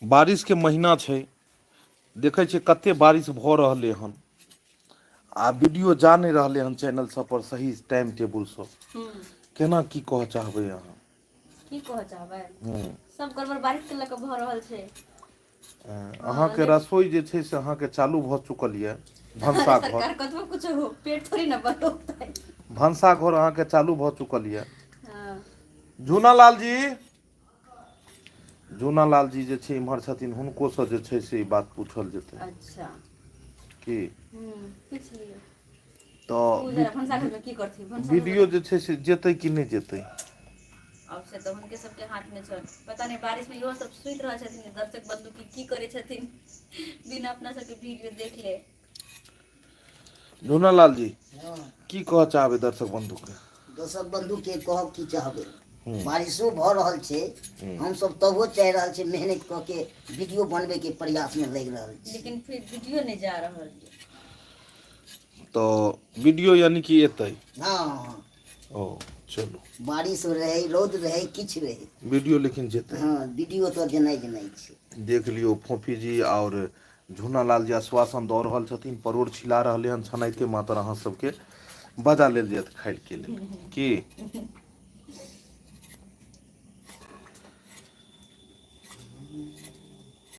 बारिश के महीना छै, देखे छियै कते बारिश भ रहले हन आ वीडियो जा नहीं रहले हन चैनल सब पर सही टाइम टेबुल सँ। केना की कह चाहबै अहाँ? की कह चाहबै? हम्म, सब गड़बड़ बारिश के ल क भ रहल छै। अहाँके रसोई जे छै से अहाँके चालू भ चुकल ये अरे भनसाघर। सरकार कतबो कुछो हो पेट थोड़ी न भरतै। भनसाघर अहाँके चालू भ चुकल ये। हाँ। झूना लाल जी, झूना लाल जी जे छै इम्हर छथिन, हुनको सँ जे छै से ई बात पूछल जेतै। अच्छा। की पूछ लियौ। उ तऽ जरा भनसाघर में की करथिन? भनसाघर में वीडियो त जे छै से जेतै कि नहि जेतै? आब से तऽ हुनके सबके हाथ में छनि, पता नहीं बारिश में इहो सब सुति रहल छथिन दर्शक बंधु की करै छथिन बिना अपना सबके वीडियो देख ले। झूना लाल जी हाँ, की कहऽ चाहबै दर्शक बंधु के? दर्शक बंधु के कहब की चाहबै, हूँ बारिशो भ रहल छै, हूँ हमसब तबो चाहि रहल छी मेहनत क के वीडियो बनबै के प्रयास में लागि रहल छी। लेकिन फिर वीडियो नहीं जा रहल ये। तऽ वीडियो यानी कि एतै? हाँ। ओ चलू। बारिश रहै, रौद रहै, किछु रहै, वीडियो लेकिन जेतै। हाँ वीडियो तऽ जेनाइ जेनाइ छै। देख लियौ फोफी जी और झूना लाल जी आश्वासन दऽ रहल छथिन, परोड़ छिला रहलै हन छनाइते मातर अहाँ सबके बजा लेल जायत खाय के लेल की?